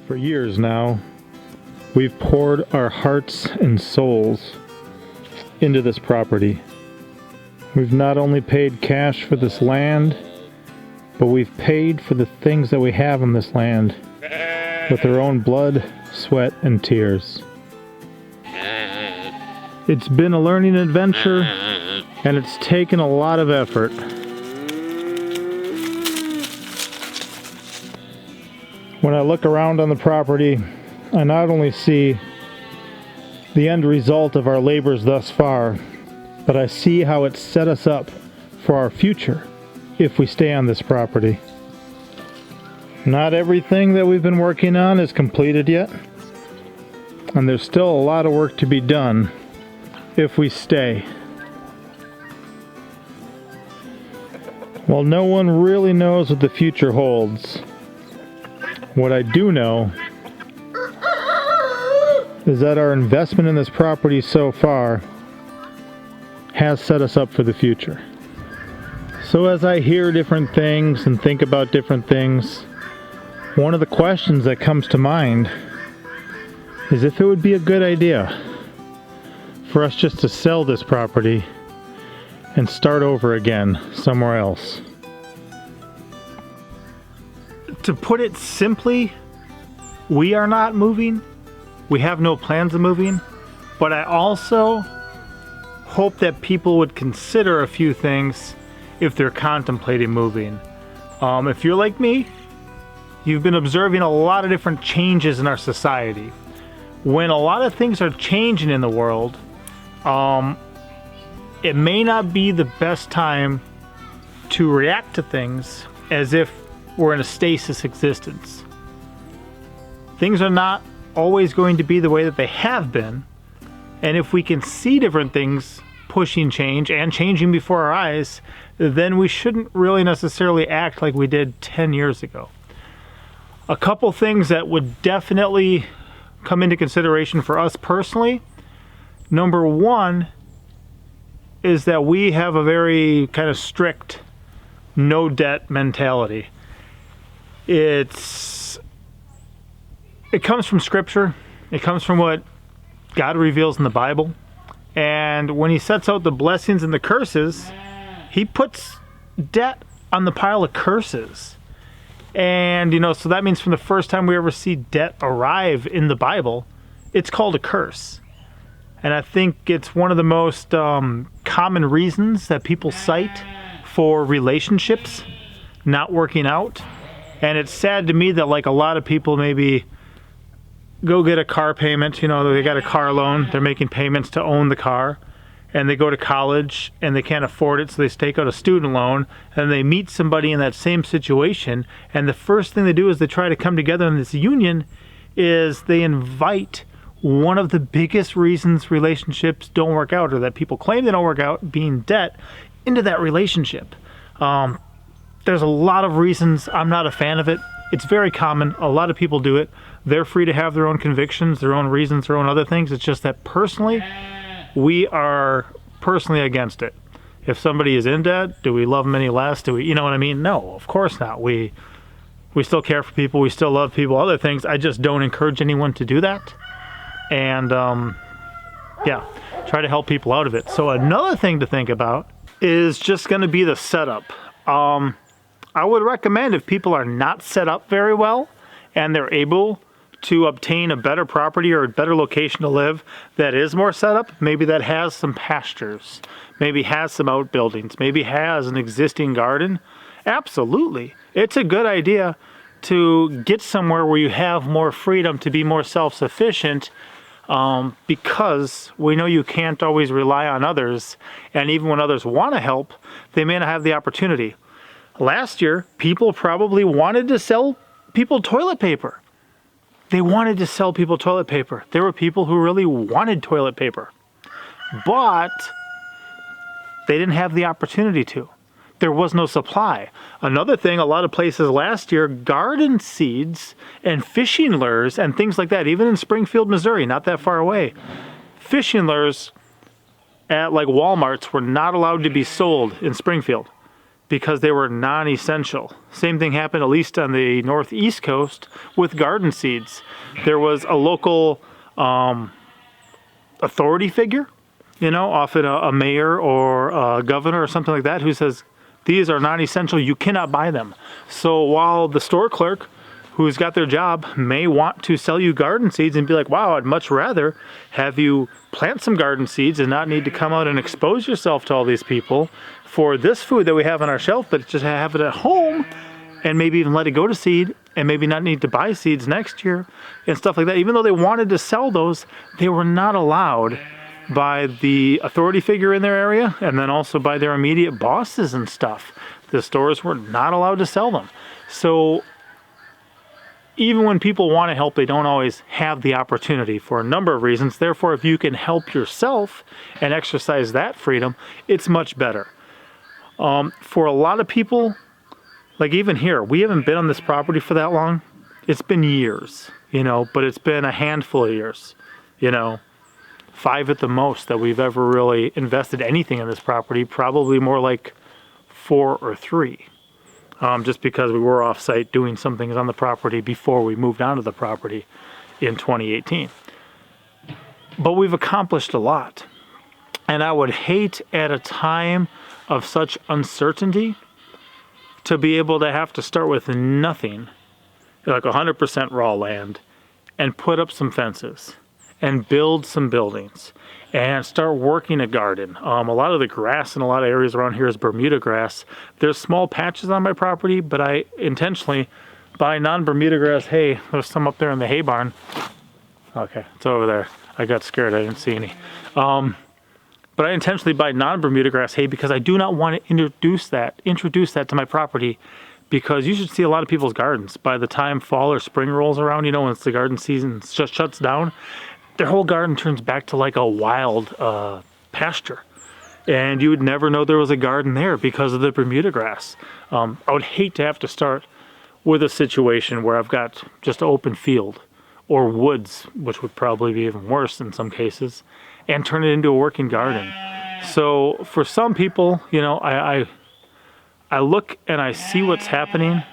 For years now, we've poured our hearts and souls into this property. We've not only paid cash for this land, but we've paid for the things that we have on this land with our own blood, sweat, and tears. It's been a learning adventure, and it's taken a lot of effort. When I look around on the property, I not only see the end result of our labors thus far, but I see how it's set us up for our future if we stay on this property. Not everything that we've been working on is completed yet, and there's still a lot of work to be done if we stay. While no one really knows what the future holds, what I do know is that our investment in this property so far has set us up for the future. So as I hear different things and think about different things, one of the questions that comes to mind is if it would be a good idea for us just to sell this property and start over again somewhere else. To put it simply, we are not moving. We have no plans of moving, but I also hope that people would consider a few things if they're contemplating moving. If you're like me, you've been observing a lot of different changes in our society. When a lot of things are changing in the world, it may not be the best time to react to things as if we're in a stasis existence. Things are not always going to be the way that they have been, and if we can see different things pushing change and changing before our eyes, then we shouldn't really necessarily act like we did 10 years ago. A couple things that would definitely come into consideration for us personally. Number one is that we have a very kind of strict no debt mentality. It comes from scripture. It comes from what God reveals in the Bible. And when he sets out the blessings and the curses, he puts debt on the pile of curses. And, so that means from the first time we ever see debt arrive in the Bible, it's called a curse. And I think it's one of the most common reasons that people cite for relationships not working out. And it's sad to me that a lot of people maybe go get a car payment, they got a car loan, they're making payments to own the car, and they go to college and they can't afford it, so they take out a student loan, and they meet somebody in that same situation, and the first thing they do is they try to come together in this union is they invite one of the biggest reasons relationships don't work out, or that people claim they don't work out, being debt, into that relationship. There's a lot of reasons I'm not a fan of it. It's very common. A lot of people do it. They're free to have their own convictions, their own reasons, their own other things. It's just that personally, we are personally against it. If somebody is in debt, do we love them any less? Do we, you know what I mean? No, of course not. We still care for people. We still love people. Other things, I just don't encourage anyone to do that. And try to help people out of it. So another thing to think about is just going to be the setup. I would recommend, if people are not set up very well and they're able to obtain a better property or a better location to live that is more set up, maybe that has some pastures, maybe has some outbuildings, maybe has an existing garden, absolutely. It's a good idea to get somewhere where you have more freedom to be more self-sufficient, because we know you can't always rely on others, and even when others want to help, they may not have the opportunity. Last year, people probably wanted to sell people toilet paper. They wanted to sell people toilet paper. There were people who really wanted toilet paper, but they didn't have the opportunity to. There was no supply. Another thing, a lot of places last year, garden seeds and fishing lures and things like that, even in Springfield, Missouri, not that far away, fishing lures at Walmarts were not allowed to be sold in Springfield. because they were non-essential. Same thing happened, at least on the northeast coast, with garden seeds. There was a local authority figure, often a mayor or a governor or something like that, who says, these are non-essential, you cannot buy them. So while the store clerk who's got their job may want to sell you garden seeds and be like, wow, I'd much rather have you plant some garden seeds and not need to come out and expose yourself to all these people for this food that we have on our shelf, but just have it at home and maybe even let it go to seed and maybe not need to buy seeds next year and stuff like that. Even though they wanted to sell those, they were not allowed by the authority figure in their area and then also by their immediate bosses and stuff. The stores were not allowed to sell them. So even when people want to help, they don't always have the opportunity for a number of reasons. Therefore, if you can help yourself and exercise that freedom, it's much better. For a lot of people, like even here, we haven't been on this property for that long. It's been years, but it's been a handful of years, 5 at the most that we've ever really invested anything in this property, probably more like 4 or 3. Just because we were off-site doing some things on the property before we moved onto the property in 2018. But we've accomplished a lot. And I would hate at a time of such uncertainty to be able to have to start with nothing, like 100% raw land, and put up some fences and build some buildings and start working a garden. A lot of the grass in a lot of areas around here is Bermuda grass. There's small patches on my property, but I intentionally buy non-Bermuda grass hay. There's some up there in the hay barn. Okay, it's over there. I got scared, I didn't see any. But I intentionally buy non-Bermuda grass hay because I do not want to introduce that to my property, because you should see a lot of people's gardens. By the time fall or spring rolls around, when it's the garden season just shuts down, their whole garden turns back to like a wild pasture. And you would never know there was a garden there because of the Bermuda grass. I would hate to have to start with a situation where I've got just an open field or woods, which would probably be even worse in some cases, and turn it into a working garden. So for some people, I look and I see what's happening,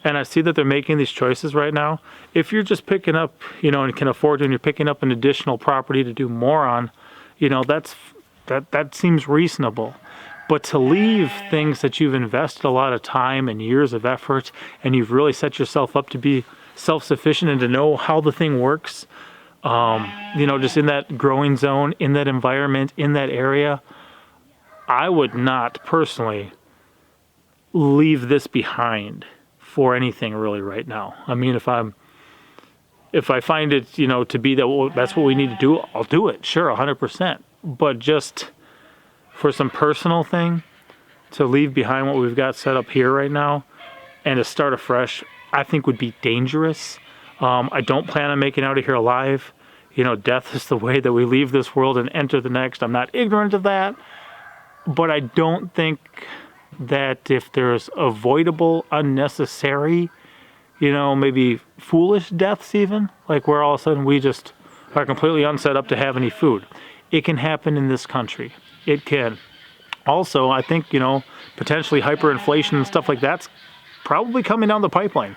and I see that they're making these choices right now. If you're just picking up, and can afford to, and you're picking up an additional property to do more on, that seems reasonable. But to leave things that you've invested a lot of time and years of effort, and you've really set yourself up to be self-sufficient and to know how the thing works, just in that growing zone, in that environment, in that area, I would not personally leave this behind for anything really right now. I mean, if I find it, to be that's what we need to do, I'll do it, sure, 100%. But just for some personal thing, to leave behind what we've got set up here right now and to start afresh, I think would be dangerous. I don't plan on making out of here alive. Death is the way that we leave this world and enter the next. I'm not ignorant of that, but I don't think that if there's avoidable, unnecessary, maybe foolish deaths even, like where all of a sudden we just are completely unset up to have any food. It can happen in this country. It can. Also, I think, potentially hyperinflation and stuff like that's probably coming down the pipeline.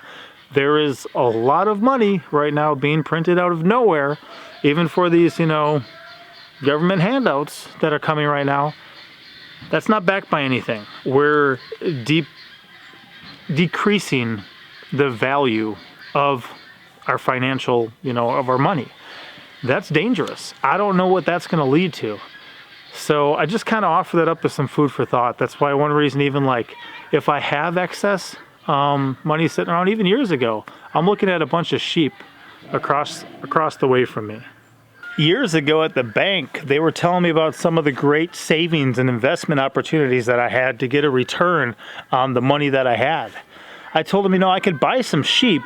There is a lot of money right now being printed out of nowhere, even for these, government handouts that are coming right now. That's not backed by anything. We're decreasing the value of our financial, of our money. That's dangerous. I don't know what that's going to lead to. So I just kind of offer that up as some food for thought. That's why one reason, even like if I have excess money sitting around, even years ago, I'm looking at a bunch of sheep across the way from me. Years ago at the bank, they were telling me about some of the great savings and investment opportunities that I had to get a return on the money that I had. I told them, I could buy some sheep,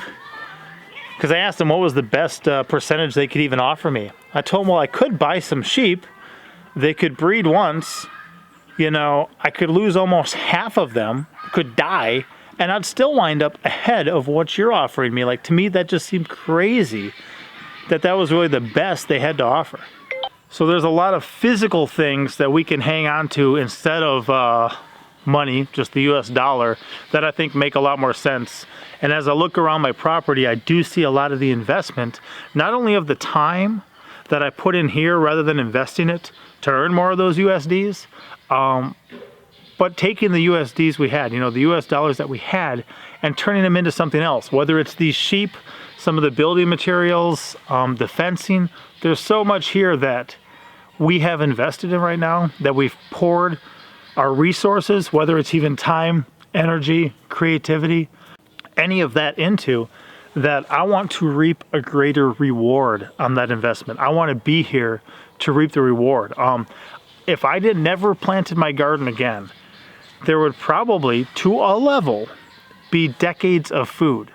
because I asked them what was the best percentage they could even offer me. I told them, well, I could buy some sheep. They could breed once. I could lose almost half of them, could die, and I'd still wind up ahead of what you're offering me. Like, to me, that just seemed crazy that was really the best they had to offer. So there's a lot of physical things that we can hang on to instead of money, just the US dollar, that I think make a lot more sense. And as I look around my property, I do see a lot of the investment, not only of the time that I put in here rather than investing it to earn more of those USDs, but taking the USDs we had, the US dollars that we had, and turning them into something else, whether it's these sheep, some of the building materials, the fencing. There's so much here that we have invested in right now, that we've poured our resources, whether it's even time, energy, creativity, any of that into, that I want to reap a greater reward on that investment. I want to be here to reap the reward. If I never planted my garden again, there would probably, to a level, be decades of food.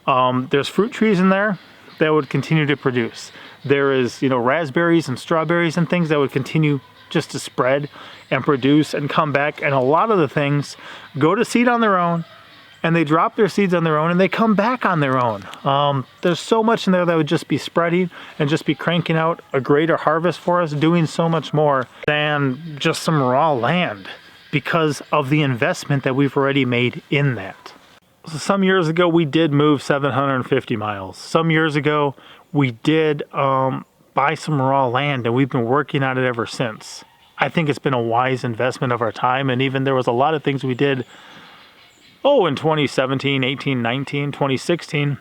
There's fruit trees in there that would continue to produce. There is, raspberries and strawberries and things that would continue just to spread and produce and come back. And a lot of the things go to seed on their own, and they drop their seeds on their own, and they come back on their own. There's so much in there that would just be spreading and just be cranking out a greater harvest for us, doing so much more than just some raw land, because of the investment that we've already made in that. So some years ago, we did move 750 miles. Some years ago, we did buy some raw land, and we've been working on it ever since. I think it's been a wise investment of our time, and even there was a lot of things we did, in 2017, 18, 19, 2016,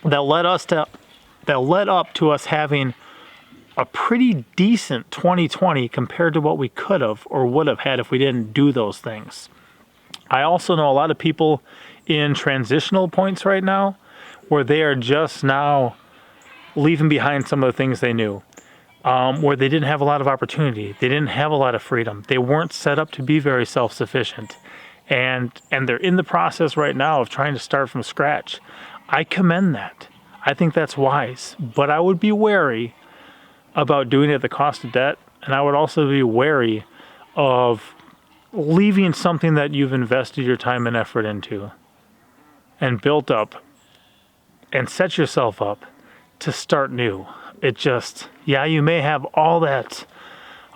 that led up to us having a pretty decent 2020 compared to what we could have or would have had if we didn't do those things. I also know a lot of people in transitional points right now where they are just now leaving behind some of the things they knew, where they didn't have a lot of opportunity. They didn't have a lot of freedom. They weren't set up to be very self-sufficient. And they're in the process right now of trying to start from scratch. I commend that. I think that's wise. But I would be wary about doing it at the cost of debt. And I would also be wary of leaving something that you've invested your time and effort into and built up and set yourself up to start new. It just, you may have all that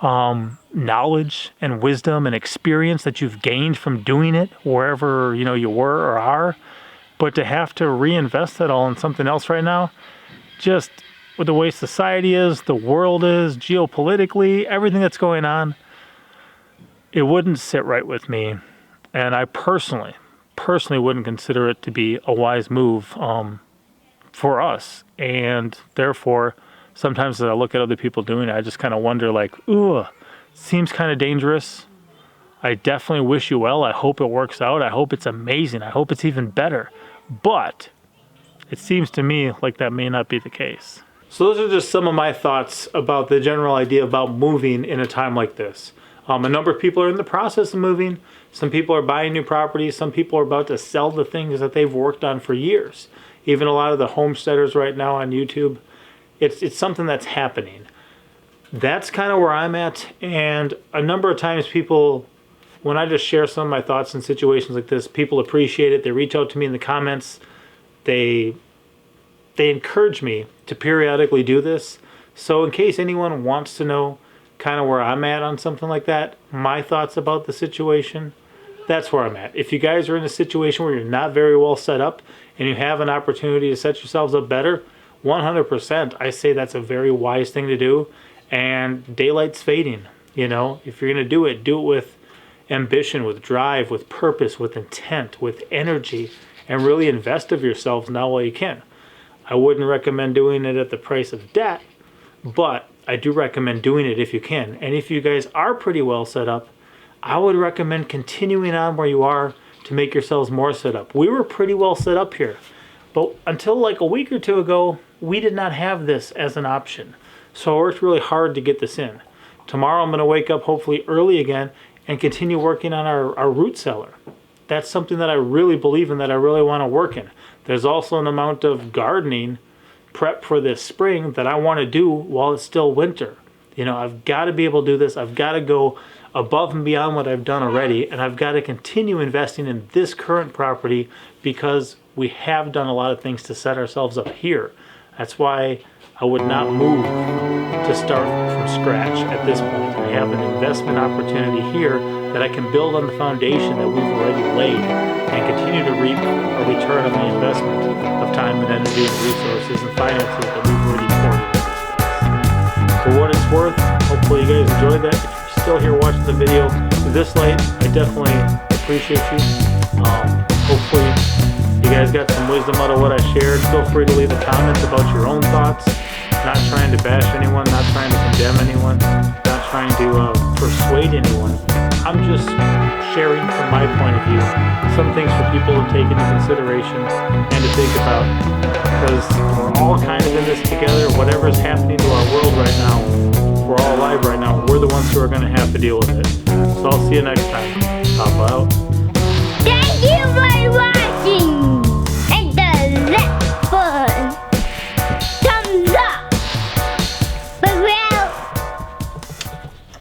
knowledge and wisdom and experience that you've gained from doing it wherever you were or are, but to have to reinvest that all in something else right now, just with the way society is, the world is, geopolitically, everything that's going on, it wouldn't sit right with me. And I personally wouldn't consider it to be a wise move for us. And therefore, sometimes as I look at other people doing it, I just kind of wonder, ooh, seems kind of dangerous. I definitely wish you well. I hope it works out. I hope it's amazing. I hope it's even better. But it seems to me like that may not be the case. So those are just some of my thoughts about the general idea about moving in a time like this. A number of people are in the process of moving. Some people are buying new properties. Some people are about to sell the things that they've worked on for years. Even a lot of the homesteaders right now on YouTube. It's something that's happening. That's kind of where I'm at. And a number of times people, when I just share some of my thoughts in situations like this, people appreciate it. They reach out to me in the comments. They encourage me to periodically do this. So in case anyone wants to know kind of where I'm at on something like that, my thoughts about the situation, that's where I'm at. If you guys are in a situation where you're not very well set up and you have an opportunity to set yourselves up better, 100%, I say that's a very wise thing to do. And daylight's fading. If you're going to do it with ambition, with drive, with purpose, with intent, with energy, and really invest of yourselves now while you can. I wouldn't recommend doing it at the price of debt, but I do recommend doing it if you can. And if you guys are pretty well set up, I would recommend continuing on where you are to make yourselves more set up. We were pretty well set up here, but until a week or two ago, we did not have this as an option. So I worked really hard to get this in. Tomorrow I'm going to wake up hopefully early again and continue working on our root cellar. That's something that I really believe in, that I really want to work in. There's also an amount of gardening prep for this spring that I want to do while it's still winter. I've got to be able to do this. I've got to go above and beyond what I've done already, and I've got to continue investing in this current property because we have done a lot of things to set ourselves up here. That's why I would not move to start from scratch at this point. I have an investment opportunity here that I can build on the foundation that we've already laid and continue to reap a return on the investment of time and energy and resources and finances that we've already poured into this place. For what it's worth, hopefully you guys enjoyed that. If you're still here watching the video this late, I definitely appreciate you. Hopefully you guys got some wisdom out of what I shared. Feel free to leave the comments about your own thoughts. Not trying to bash anyone, not trying to condemn anyone, not trying to persuade anyone. I'm just sharing from my point of view some things for people to take into consideration and to think about, because we're all kind of in this together. Whatever's happening to our world right now, we're all alive right now. We're the ones who are going to have to deal with it. So I'll see you next time. Papa out. Thank you very much.